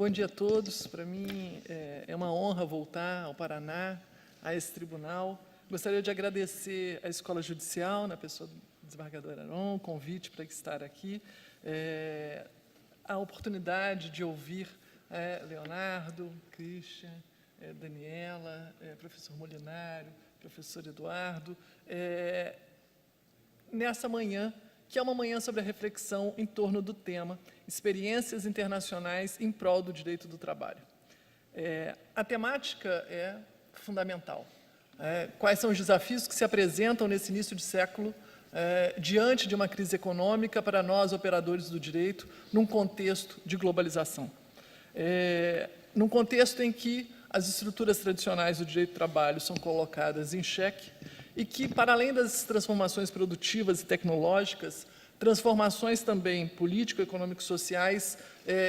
Bom dia a todos. Para mim é uma honra voltar ao Paraná, a esse tribunal. Gostaria de agradecer à Escola Judicial, na pessoa do desembargador Aron, o convite para estar aqui, a oportunidade de ouvir Leonardo, Christian, Daniela, professor Molinari, professor Eduardo, nessa manhã, que é uma manhã sobre a reflexão em torno do tema Experiências Internacionais em Prol do Direito do Trabalho. A temática é fundamental. Quais são os desafios que se apresentam nesse início de século diante de uma crise econômica para nós, operadores do direito, num contexto de globalização? Num contexto em que as estruturas tradicionais do direito do trabalho são colocadas em xeque e que, para além das transformações produtivas e tecnológicas, transformações também político-econômico-sociais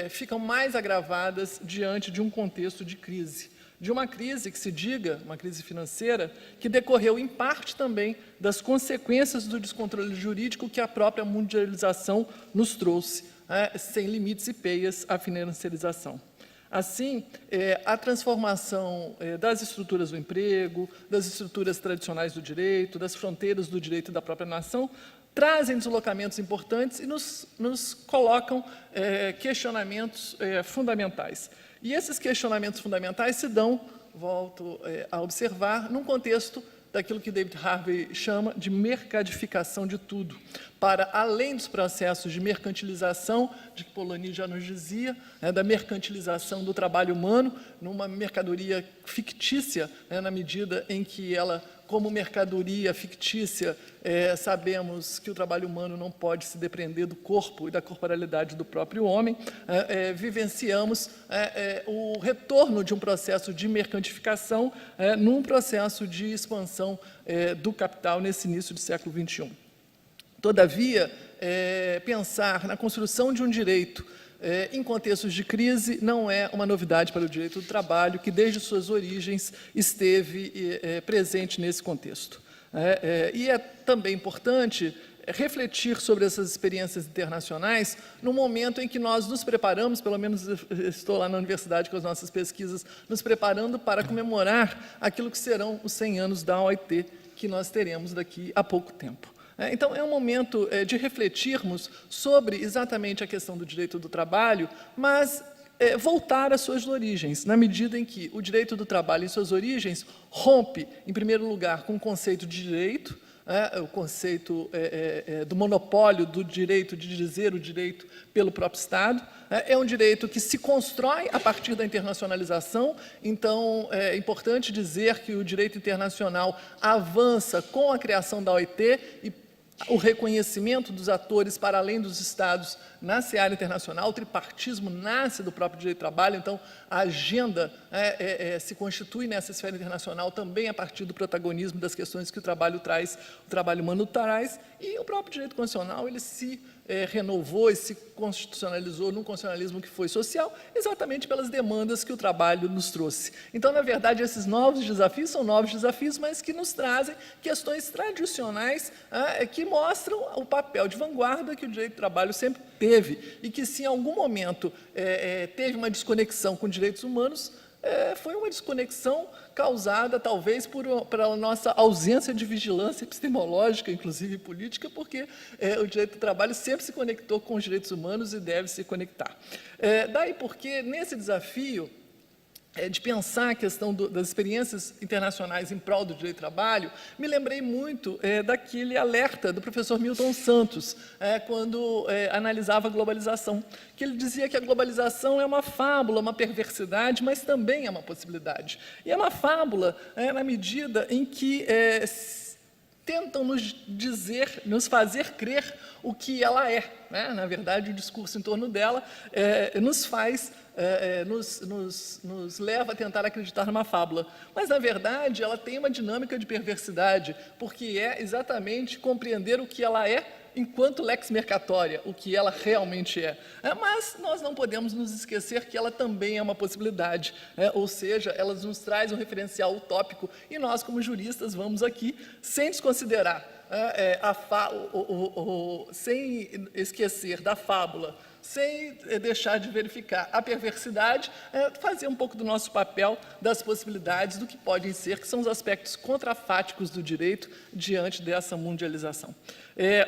ficam mais agravadas diante de um contexto de crise. De uma crise que se diga, uma crise financeira, que decorreu em parte também das consequências do descontrole jurídico que a própria mundialização nos trouxe, sem limites e peias à financiarização. Assim, a transformação das estruturas do emprego, das estruturas tradicionais do direito, das fronteiras do direito da própria nação, trazem deslocamentos importantes e nos colocam questionamentos fundamentais. E esses questionamentos fundamentais se dão, volto a observar, num contexto daquilo que David Harvey chama de mercadificação de tudo, para além dos processos de mercantilização, de que Polanyi já nos dizia, da mercantilização do trabalho humano, numa mercadoria fictícia, na medida em que ela, como mercadoria fictícia, sabemos que o trabalho humano não pode se depreender do corpo e da corporalidade do próprio homem, vivenciamos o retorno de um processo de mercantificação num processo de expansão do capital nesse início do século XXI. Todavia, pensar na construção de um direito em contextos de crise não é uma novidade para o direito do trabalho, que desde suas origens esteve presente nesse contexto. E é também importante refletir sobre essas experiências internacionais no momento em que nós nos preparamos, pelo menos estou lá na universidade com as nossas pesquisas, nos preparando para comemorar aquilo que serão os 100 anos da OIT, que nós teremos daqui a pouco tempo. Então, é um momento de refletirmos sobre exatamente a questão do direito do trabalho, mas voltar às suas origens, na medida em que o direito do trabalho, em suas origens, rompe, em primeiro lugar, com o conceito de direito, o conceito do monopólio do direito de dizer o direito pelo próprio Estado. É um direito que se constrói a partir da internacionalização, então é importante dizer que o direito internacional avança com a criação da OIT e o reconhecimento dos atores para além dos Estados na seara internacional. O tripartismo nasce do próprio direito do trabalho, então a agenda se constitui nessa esfera internacional também a partir do protagonismo das questões que o trabalho traz, o trabalho humano traz, e o próprio direito constitucional ele se renovou e se constitucionalizou num constitucionalismo que foi social, exatamente pelas demandas que o trabalho nos trouxe. Então, na verdade, esses novos desafios são novos desafios, mas que nos trazem questões tradicionais que mostram o papel de vanguarda que o direito do trabalho sempre teve, e que, se em algum momento teve uma desconexão com direitos humanos, foi uma desconexão causada, talvez, pela nossa ausência de vigilância epistemológica, inclusive política, porque o direito do trabalho sempre se conectou com os direitos humanos e deve se conectar. Daí porque, nesse desafio de pensar a questão das experiências internacionais em prol do direito do trabalho, me lembrei muito daquele alerta do professor Milton Santos, quando analisava a globalização, que ele dizia que a globalização é uma fábula, uma perversidade, mas também é uma possibilidade. E é uma fábula na medida em que tentam nos fazer crer o que ela é. Na verdade, o discurso em torno dela nos leva a tentar acreditar numa fábula. Mas, na verdade, ela tem uma dinâmica de perversidade, porque é exatamente compreender o que ela é enquanto lex mercatoria, o que ela realmente é. Mas nós não podemos nos esquecer que ela também é uma possibilidade, ou seja, ela nos traz um referencial utópico, e nós, como juristas, vamos aqui, sem desconsiderar, sem esquecer da fábula sem deixar de verificar a perversidade, fazer um pouco do nosso papel, das possibilidades do que podem ser, que são os aspectos contrafáticos do direito diante dessa mundialização.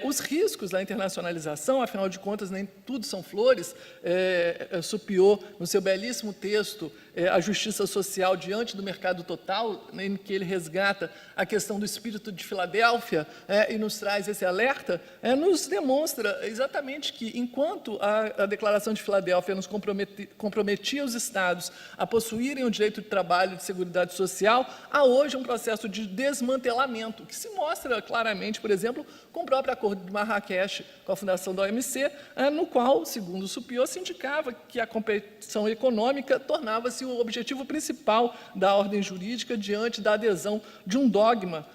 Os riscos da internacionalização, afinal de contas, nem tudo são flores. Supiot, no seu belíssimo texto, A Justiça Social diante do Mercado Total, em que ele resgata a questão do espírito de Filadélfia e nos traz esse alerta, nos demonstra exatamente que, enquanto a Declaração de Filadélfia nos comprometia os Estados a possuírem o direito de trabalho e de seguridade social, há hoje um processo de desmantelamento, que se mostra claramente, por exemplo, com o próprio Acordo de Marrakech, com a fundação da OMC, no qual, segundo Supiot, se indicava que a competição econômica tornava-se o objetivo principal da ordem jurídica diante da adesão de um dogma,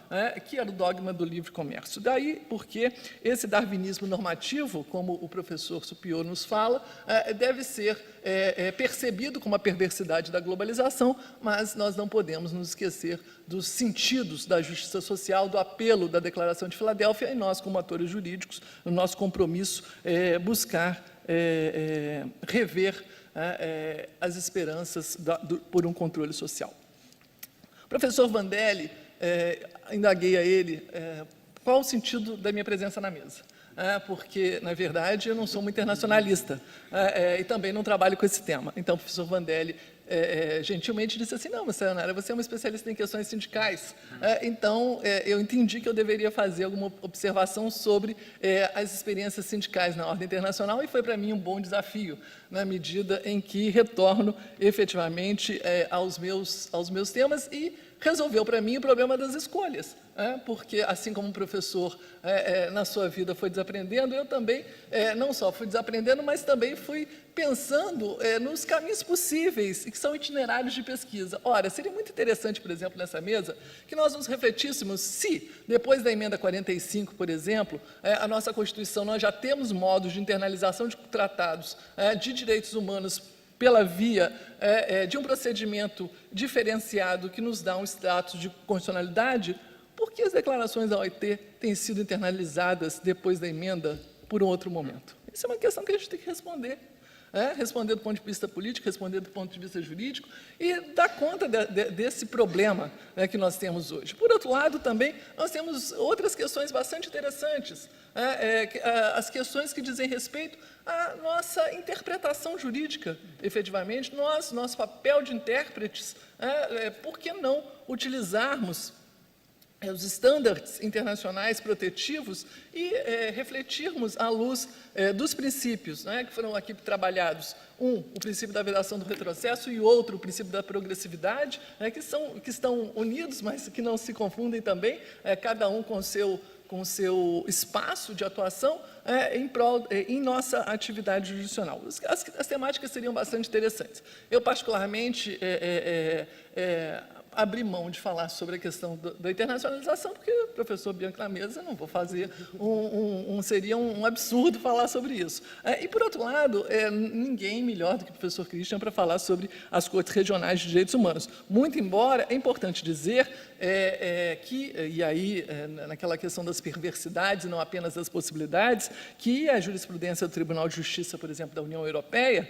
que era o dogma do livre comércio. Daí porque esse darwinismo normativo, como o professor Supiot nos fala, deve ser percebido como a perversidade da globalização, mas nós não podemos nos esquecer dos sentidos da justiça social, do apelo da Declaração de Filadélfia, e nós, como atores jurídicos, no nosso compromisso, buscar rever as esperanças por um controle social. O professor Vandelli, indaguei a ele qual o sentido da minha presença na mesa. Porque, na verdade, eu não sou uma internacionalista e também não trabalho com esse tema. Então, o professor Vandelli gentilmente disse assim: não, Sayonara, você é uma especialista em questões sindicais. Então, eu entendi que eu deveria fazer alguma observação sobre as experiências sindicais na ordem internacional, e foi para mim um bom desafio, na medida em que retorno efetivamente aos meus temas e resolveu para mim o problema das escolhas, porque, assim como o professor na sua vida foi desaprendendo, eu também não só fui desaprendendo, mas também fui pensando nos caminhos possíveis, que são itinerários de pesquisa. Ora, seria muito interessante, por exemplo, nessa mesa, que nós nos refletíssemos se, depois da emenda 45, por exemplo, a nossa Constituição, nós já temos modos de internalização de tratados de direitos humanos pela via de um procedimento diferenciado que nos dá um status de constitucionalidade, por que as declarações da OIT têm sido internalizadas depois da emenda por um outro momento? Isso é uma questão que a gente tem que responder. Responder do ponto de vista político, responder do ponto de vista jurídico e dar conta desse problema que nós temos hoje. Por outro lado, também, nós temos outras questões bastante interessantes, as questões que dizem respeito à nossa interpretação jurídica, efetivamente, nosso papel de intérpretes, por que não utilizarmos os estándares internacionais protetivos e refletirmos à luz dos princípios que foram aqui trabalhados. O princípio da vedação do retrocesso e outro, o princípio da progressividade, que estão unidos, mas que não se confundem também, cada um com o seu espaço de atuação em nossa atividade jurisdicional. As temáticas seriam bastante interessantes. Eu, particularmente, abrir mão de falar sobre a questão da internacionalização, porque o professor Bianchi na mesa, não vou fazer, seria um absurdo falar sobre isso. E, por outro lado, ninguém melhor do que o professor Christian para falar sobre as cortes regionais de direitos humanos. Muito embora, é importante dizer que, e aí, naquela questão das perversidades, não apenas das possibilidades, que a jurisprudência do Tribunal de Justiça, por exemplo, da União Europeia,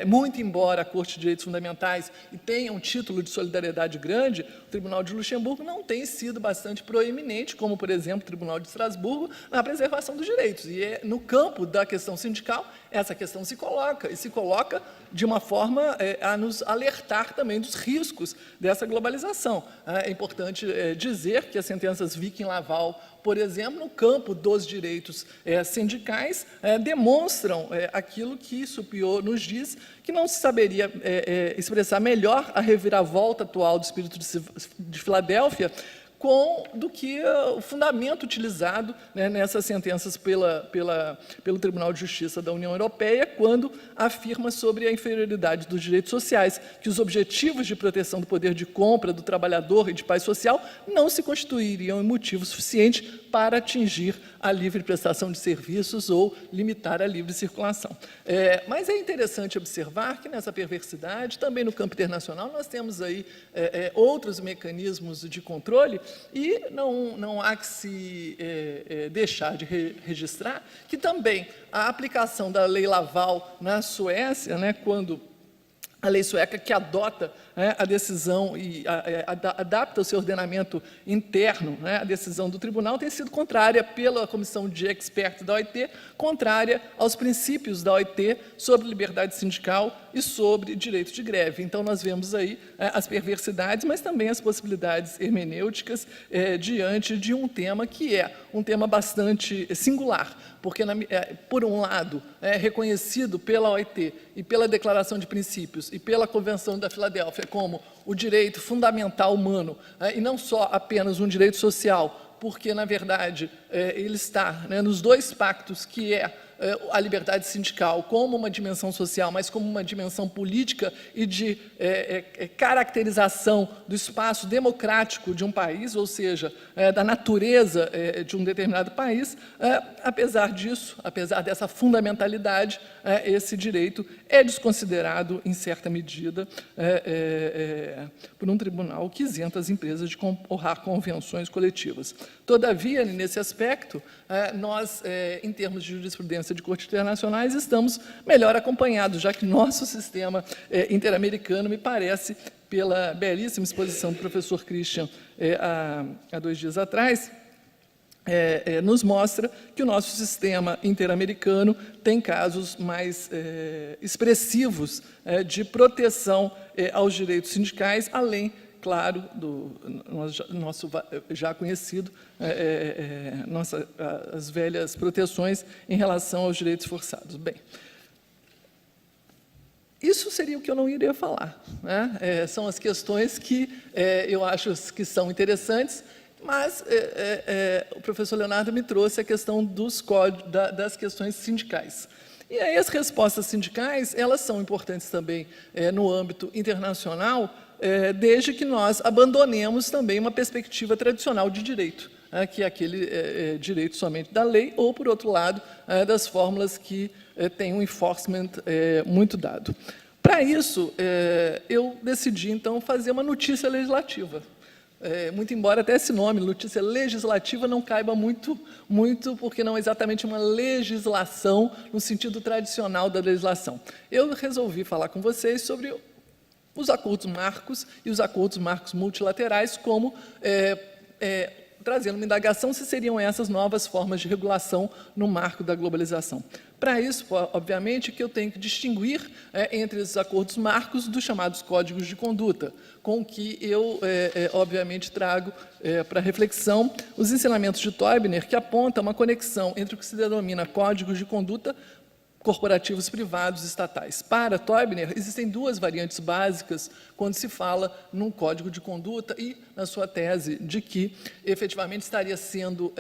muito embora a Corte de Direitos Fundamentais tenha um título de solidariedade grande, o Tribunal de Luxemburgo não tem sido bastante proeminente, como, por exemplo, o Tribunal de Estrasburgo, na preservação dos direitos. E no campo da questão sindical, essa questão se coloca de uma forma a nos alertar também dos riscos dessa globalização. É importante dizer que as sentenças Viking e Laval, por exemplo, no campo dos direitos sindicais, demonstram aquilo que Supiot nos diz, que não se saberia expressar melhor a reviravolta atual do espírito de Filadélfia do que o fundamento utilizado nessas sentenças pelo Tribunal de Justiça da União Europeia, quando afirma sobre a inferioridade dos direitos sociais, que os objetivos de proteção do poder de compra do trabalhador e de paz social não se constituiriam em motivo suficiente para atingir a livre prestação de serviços ou limitar a livre circulação. Mas é interessante observar que nessa perversidade, também no campo internacional, nós temos aí outros mecanismos de controle E não há que se deixar de registrar que também a aplicação da Lei Laval na Suécia, né, quando a lei sueca que adota a decisão e adapta o seu ordenamento interno, à decisão do tribunal, tem sido contrária pela comissão de expertos da OIT, contrária aos princípios da OIT sobre liberdade sindical e sobre direito de greve. Então, nós vemos aí as perversidades, mas também as possibilidades hermenêuticas diante de um tema que é um tema bastante singular, porque, por um lado, é reconhecido pela OIT e pela Declaração de Princípios e pela Convenção da Filadélfia como o direito fundamental humano, e não só apenas um direito social, porque, na verdade, ele está nos dois pactos, que é a liberdade sindical como uma dimensão social, mas como uma dimensão política e de caracterização do espaço democrático de um país, ou seja, da natureza de um determinado país. Apesar disso, apesar dessa fundamentalidade, esse direito é desconsiderado, em certa medida, por um tribunal que isenta as empresas de honrar convenções coletivas. Todavia, nesse aspecto, nós, em termos de jurisprudência de cortes internacionais, estamos melhor acompanhados, já que nosso sistema interamericano, me parece, pela belíssima exposição do professor Christian há 2 dias atrás, nos mostra que o nosso sistema interamericano tem casos mais expressivos de proteção aos direitos sindicais, além, claro, do nosso já conhecido, as velhas proteções em relação aos direitos forçados. Bem, isso seria o que eu não iria falar, né? São as questões que eu acho que são interessantes, mas o professor Leonardo me trouxe a questão das questões sindicais. E aí as respostas sindicais, elas são importantes também no âmbito internacional, desde que nós abandonemos também uma perspectiva tradicional de direito, que é aquele direito somente da lei, ou, por outro lado, das fórmulas que têm um enforcement muito dado. Para isso, eu decidi, então, fazer uma notícia legislativa. Muito embora até esse nome, notícia legislativa, não caiba muito, porque não é exatamente uma legislação no sentido tradicional da legislação. Eu resolvi falar com vocês sobre os acordos marcos e os acordos marcos multilaterais, como trazendo uma indagação se seriam essas novas formas de regulação no marco da globalização. Para isso, obviamente, que eu tenho que distinguir entre esses acordos marcos dos chamados códigos de conduta, com que eu, obviamente, trago para reflexão os ensinamentos de Teubner, que aponta uma conexão entre o que se denomina códigos de conduta corporativos privados estatais. Para Teubner, existem 2 variantes básicas quando se fala num código de conduta e na sua tese de que, efetivamente, estaria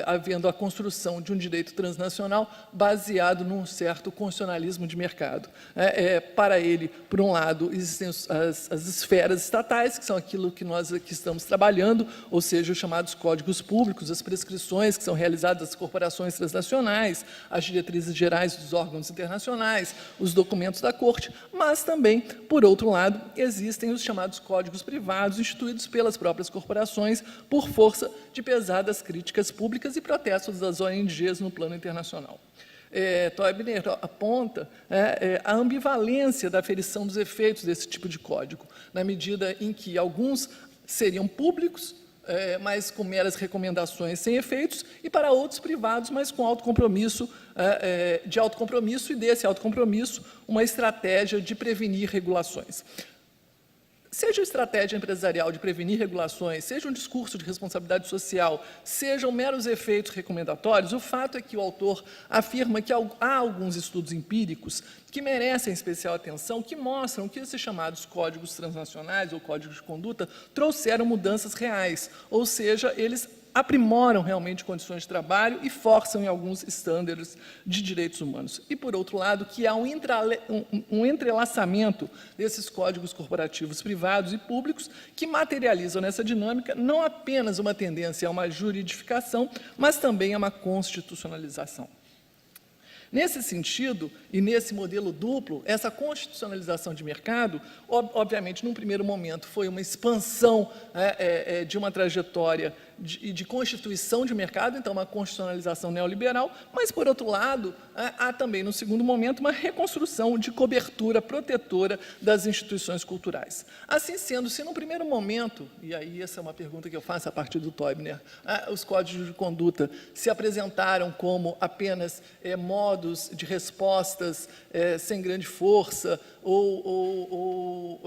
havendo a construção de um direito transnacional baseado num certo constitucionalismo de mercado. Para ele, por um lado, existem as esferas estatais, que são aquilo que nós aqui estamos trabalhando, ou seja, os chamados códigos públicos, as prescrições que são realizadas das corporações transnacionais, as diretrizes gerais dos órgãos internacionais, os documentos da Corte, mas também, por outro lado, existem os chamados códigos privados, instituídos pelas próprias corporações por força de pesadas críticas públicas e protestos das ONGs no plano internacional. Teubner aponta a ambivalência da aferição dos efeitos desse tipo de código, na medida em que alguns seriam públicos, mas com meras recomendações sem efeitos, e para outros privados, mas com autocompromisso, de autocompromisso, e desse autocompromisso uma estratégia de prevenir regulações. Seja a estratégia empresarial de prevenir regulações, seja um discurso de responsabilidade social, sejam meros efeitos recomendatórios, o fato é que o autor afirma que há alguns estudos empíricos que merecem especial atenção, que mostram que esses chamados códigos transnacionais ou códigos de conduta trouxeram mudanças reais, ou seja, eles aprimoram realmente condições de trabalho e forçam em alguns estándares de direitos humanos. E, por outro lado, que há um entrelaçamento desses códigos corporativos privados e públicos que materializam nessa dinâmica não apenas uma tendência a uma juridificação, mas também a uma constitucionalização. Nesse sentido, e nesse modelo duplo, essa constitucionalização de mercado, obviamente, num primeiro momento, foi uma expansão de uma trajetória de constituição de mercado, então uma constitucionalização neoliberal, mas, por outro lado, há também, no segundo momento, uma reconstrução de cobertura protetora das instituições culturais. Assim sendo, se no primeiro momento, e aí essa é uma pergunta que eu faço a partir do Teubner, os códigos de conduta se apresentaram como apenas modos de respostas sem grande força, ou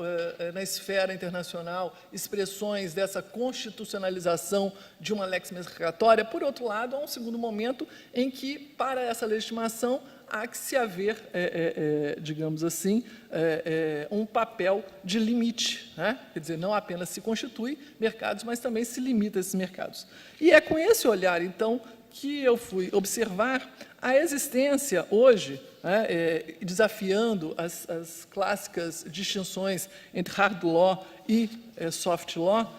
na esfera internacional, expressões dessa constitucionalização de uma lex mercatória. Por outro lado, há um segundo momento em que, para essa legitimação, há que se haver, digamos assim, um papel de limite, né? Quer dizer, não apenas se constitui mercados, mas também se limita esses mercados. E é com esse olhar, então, que eu fui observar a existência hoje, desafiando as clássicas distinções entre hard law e soft law,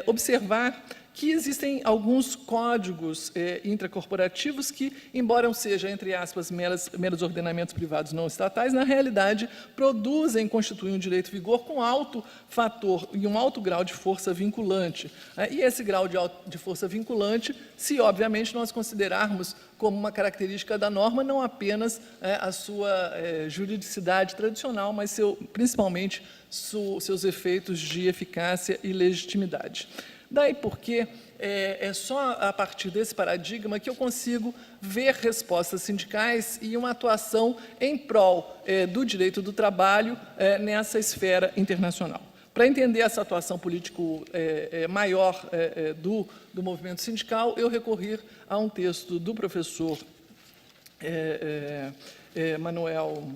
observar que existem alguns códigos intracorporativos que, embora sejam, entre aspas, meros ordenamentos privados não estatais, na realidade produzem e constituem um direito de vigor com alto fator e um alto grau de força vinculante. E esse grau de força vinculante, se obviamente nós considerarmos como uma característica da norma, não apenas a sua juridicidade tradicional, mas principalmente seus efeitos de eficácia e legitimidade. Daí porque é só a partir desse paradigma que eu consigo ver respostas sindicais e uma atuação em prol do direito do trabalho nessa esfera internacional. Para entender essa atuação político maior do movimento sindical, eu recorri a um texto do professor Manuel...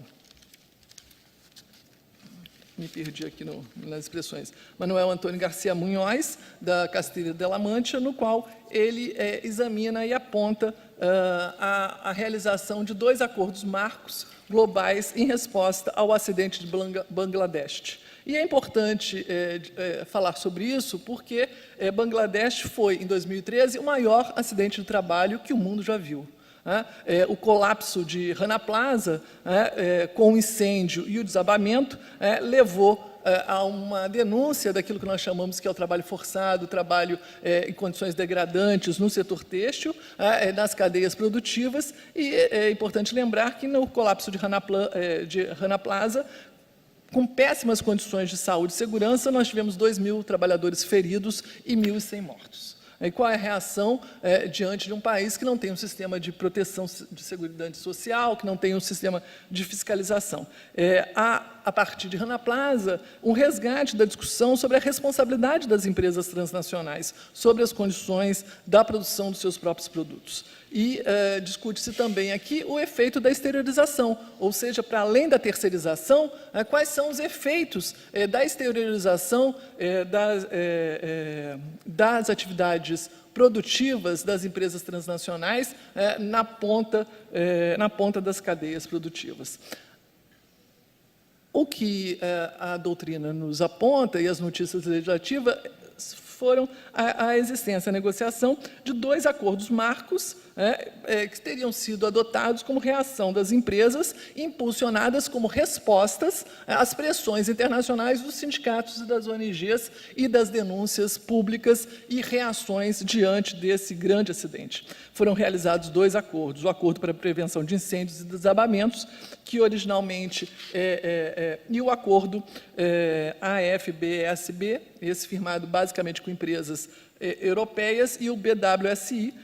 Me perdi aqui nas expressões. Manuel Antônio Garcia Munhoz, da Castilla de la Mancha, no qual ele examina e aponta a realização de 2 acordos marcos globais em resposta ao acidente de Bangladesh. E é importante falar sobre isso porque Bangladesh foi, em 2013, o maior acidente de trabalho que o mundo já viu. O colapso de Rana Plaza, com o incêndio e o desabamento, levou a uma denúncia daquilo que nós chamamos que é o trabalho forçado, o trabalho em condições degradantes no setor têxtil, nas cadeias produtivas, e é importante lembrar que no colapso de Rana Plaza, com péssimas condições de saúde e segurança, nós tivemos 2.000 trabalhadores feridos e 1.100 mortos. E qual é a reação diante de um país que não tem um sistema de proteção de seguridade social, que não tem um sistema de fiscalização? Há, a partir de Rana Plaza, um resgate da discussão sobre a responsabilidade das empresas transnacionais, sobre as condições da produção dos seus próprios produtos. E discute-se também aqui o efeito da exteriorização, ou seja, para além da terceirização, quais são os efeitos da exteriorização das atividades produtivas das empresas transnacionais na ponta das cadeias produtivas. O que a doutrina nos aponta e as notícias legislativas foram a existência, a negociação de 2 acordos marcos que teriam sido adotados como reação das empresas, impulsionadas como respostas às pressões internacionais dos sindicatos e das ONGs e das denúncias públicas e reações diante desse grande acidente. Foram realizados 2 acordos, o Acordo para a Prevenção de Incêndios e Desabamentos, que originalmente, e o Acordo AFB-ESB, esse firmado basicamente com empresas europeias, e o BWSI,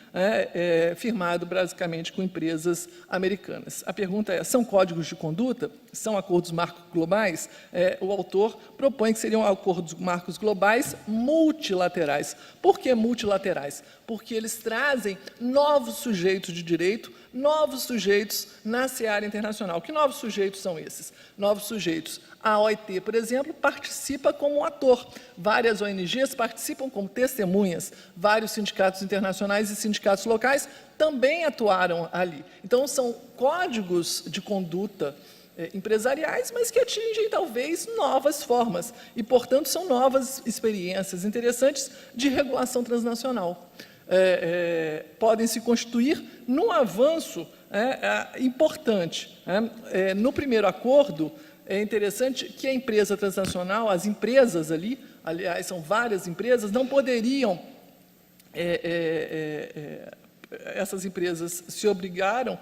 firmado basicamente com empresas americanas. A pergunta é, são códigos de conduta? São acordos marcos globais? O autor propõe que seriam acordos marcos globais multilaterais. Por que multilaterais? Porque eles trazem novos sujeitos de direito, novos sujeitos na seara internacional. Que novos sujeitos são esses? Novos sujeitos. A OIT, por exemplo, participa como ator. Várias ONGs participam como testemunhas. Vários sindicatos internacionais e sindicatos locais também atuaram ali. Então, são códigos de conduta empresariais, mas que atingem, talvez, novas formas. E, portanto, são novas experiências interessantes de regulação transnacional. Podem se constituir num avanço importante. No primeiro acordo, é interessante que a empresa transnacional, as empresas ali, aliás, são várias empresas, não poderiam essas empresas se obrigaram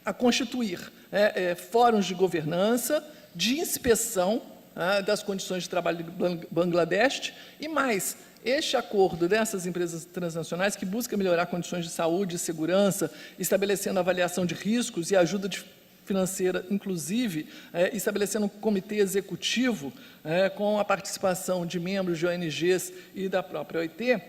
a constituir fóruns de governança, de inspeção das condições de trabalho de Bangladesh, e mais, este acordo dessas empresas transnacionais, que busca melhorar condições de saúde e segurança, estabelecendo avaliação de riscos e ajuda financeira, inclusive, estabelecendo um comitê executivo com a participação de membros de ONGs e da própria OIT,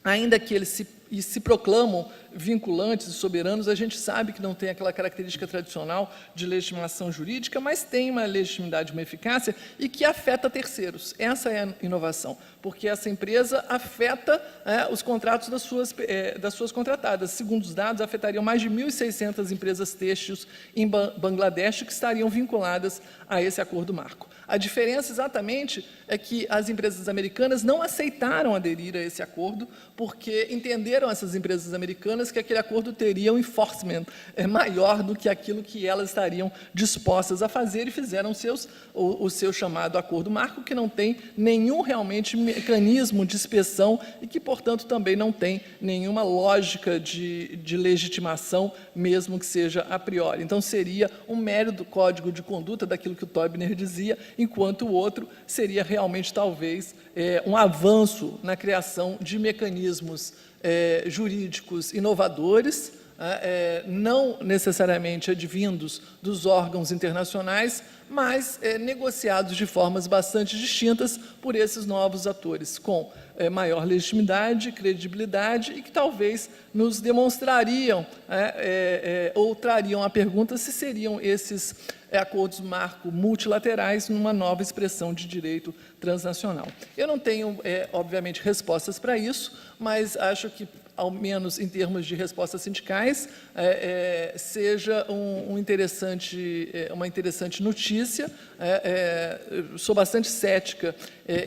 ainda que eles se proclamam vinculantes e soberanos, a gente sabe que não tem aquela característica tradicional de legitimação jurídica, mas tem uma legitimidade, uma eficácia, e que afeta terceiros. Essa é a inovação, porque essa empresa afeta os contratos das suas contratadas. Segundo os dados, afetariam mais de 1.600 empresas têxteis em Bangladesh que estariam vinculadas a esse acordo marco. A diferença, exatamente, é que as empresas americanas não aceitaram aderir a esse acordo, porque entenderam, essas empresas americanas, que aquele acordo teria um enforcement maior do que aquilo que elas estariam dispostas a fazer, e fizeram o seu chamado acordo marco, que não tem nenhum realmente mecanismo de inspeção e que, portanto, também não tem nenhuma lógica de legitimação, mesmo que seja a priori. Então, seria um mero do código de conduta daquilo que o Teubner dizia, enquanto o outro seria realmente, talvez, um avanço na criação de mecanismos jurídicos inovadores, não necessariamente advindos dos órgãos internacionais, mas negociados de formas bastante distintas por esses novos atores, com maior legitimidade, credibilidade, e que talvez nos demonstrariam ou trariam a pergunta se seriam esses acordos marco multilaterais numa nova expressão de direito transnacional. Eu não tenho, obviamente, respostas para isso, mas acho que, ao menos em termos de respostas sindicais, seja uma interessante notícia. Sou bastante cética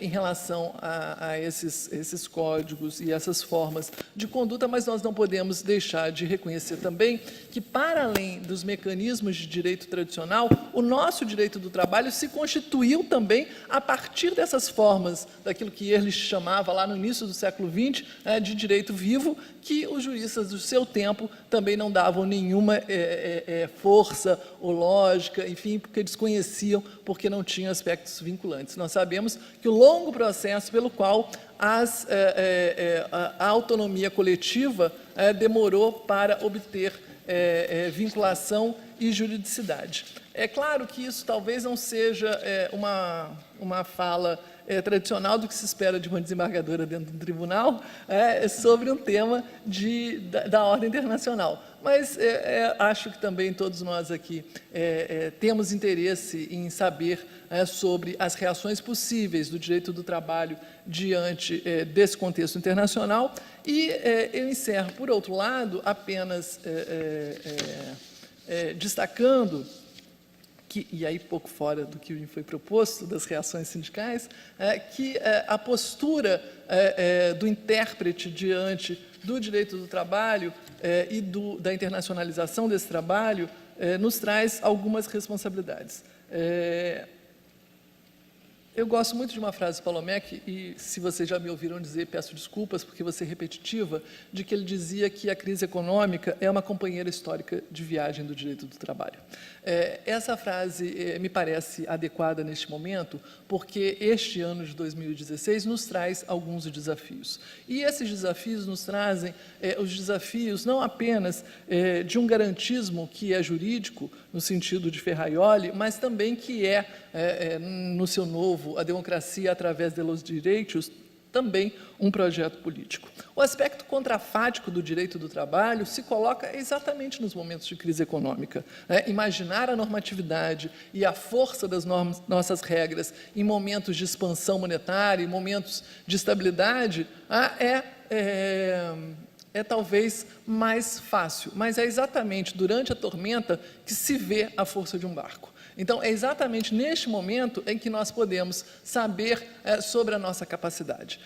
em relação a esses códigos e essas formas de conduta, mas nós não podemos deixar de reconhecer também que, para além dos mecanismos de direito tradicional, o nosso direito do trabalho se constituiu também a partir dessas formas, daquilo que Ehrlich chamava, lá no início do século XX, de direito vivo, que os juristas do seu tempo também não davam nenhuma força ou lógica, enfim, porque desconheciam, porque não tinham aspectos vinculantes. Nós sabemos que o longo processo pelo qual a autonomia coletiva demorou para obter vinculação e juridicidade. É claro que isso talvez não seja uma fala tradicional do que se espera de uma desembargadora dentro do tribunal sobre um tema da ordem internacional. Mas acho que também todos nós aqui temos interesse em saber sobre as reações possíveis do direito do trabalho diante desse contexto internacional. E eu encerro, por outro lado, apenas destacando e aí pouco fora do que foi proposto, das reações sindicais, que a postura do intérprete diante do direito do trabalho e da internacionalização desse trabalho nos traz algumas responsabilidades. Eu gosto muito de uma frase de Palomeque, e se vocês já me ouviram dizer, peço desculpas, porque vou ser repetitiva, de que ele dizia que a crise econômica é uma companheira histórica de viagem do direito do trabalho. Essa frase me parece adequada neste momento, porque este ano de 2016 nos traz alguns desafios. E esses desafios nos trazem os desafios não apenas de um garantismo que é jurídico, no sentido de Ferraioli, mas também que no seu novo A Democracia através de los Direitos, também um projeto político. O aspecto contrafático do direito do trabalho se coloca exatamente nos momentos de crise econômica. Imaginar a normatividade e a força das nossas regras em momentos de expansão monetária, em momentos de estabilidade, é talvez mais fácil, mas é exatamente durante a tormenta que se vê a força de um barco. Então, é exatamente neste momento em que nós podemos saber sobre a nossa capacidade.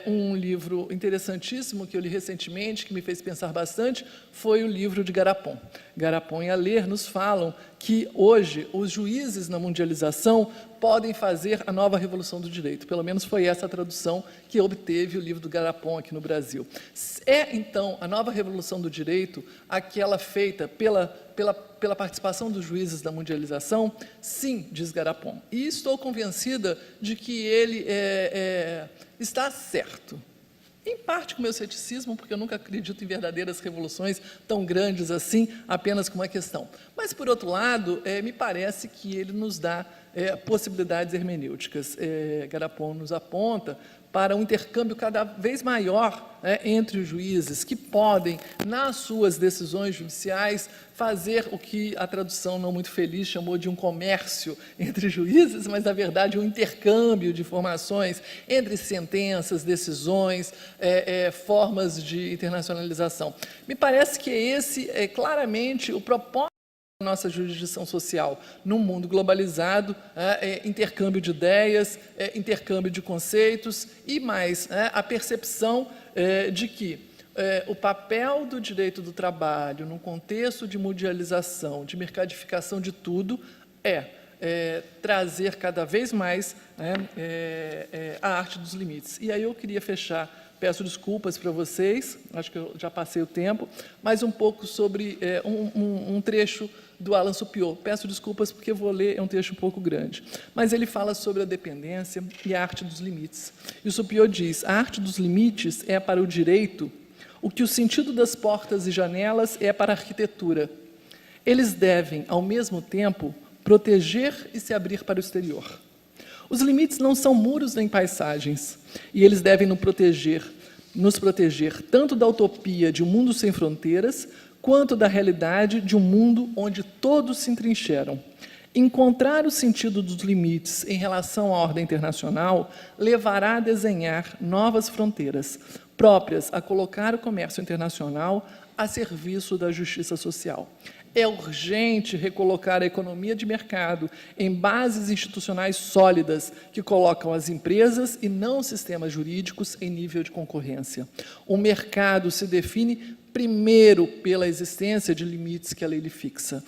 Um livro interessantíssimo que eu li recentemente, que me fez pensar bastante, foi o livro de Garapon. Garapon e Haller nos falam que hoje os juízes na mundialização podem fazer a nova revolução do direito. Pelo menos foi essa a tradução que obteve o livro do Garapon aqui no Brasil. É, então, a nova revolução do direito aquela feita pela participação dos juízes da mundialização? Sim, diz Garapon. E estou convencida de que ele está certo. Em parte com o meu ceticismo, porque eu nunca acredito em verdadeiras revoluções tão grandes assim, apenas com uma questão. Mas, por outro lado, me parece que ele nos dá possibilidades hermenêuticas. Garapon nos aponta para um intercâmbio cada vez maior entre os juízes, que podem, nas suas decisões judiciais, fazer o que a tradução não muito feliz chamou de um comércio entre juízes, mas, na verdade, um intercâmbio de informações entre sentenças, decisões, formas de internacionalização. Me parece que esse é claramente o propósito da nossa jurisdição social, num mundo globalizado, intercâmbio de ideias, intercâmbio de conceitos e mais, a percepção de que o papel do direito do trabalho num contexto de mundialização, de mercadificação de tudo, trazer cada vez mais a arte dos limites. E aí eu queria fechar. Peço desculpas para vocês, acho que eu já passei o tempo, mas um pouco sobre um trecho do Alan Supiot. Peço desculpas porque vou ler, é um trecho um pouco grande. Mas ele fala sobre a dependência e a arte dos limites. E o Supiot diz, a arte dos limites é para o direito o que o sentido das portas e janelas é para a arquitetura. Eles devem, ao mesmo tempo, proteger e se abrir para o exterior. Os limites não são muros nem paisagens, e eles devem nos proteger tanto da utopia de um mundo sem fronteiras, quanto da realidade de um mundo onde todos se entrincheiram. Encontrar o sentido dos limites em relação à ordem internacional levará a desenhar novas fronteiras, próprias a colocar o comércio internacional a serviço da justiça social. É urgente recolocar a economia de mercado em bases institucionais sólidas que colocam as empresas e não os sistemas jurídicos em nível de concorrência. O mercado se define primeiro pela existência de limites que a lei lhe fixa.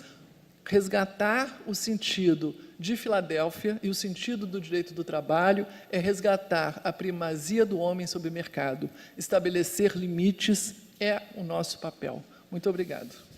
Resgatar o sentido de Filadélfia e o sentido do direito do trabalho é resgatar a primazia do homem sobre o mercado. Estabelecer limites é o nosso papel. Muito obrigado.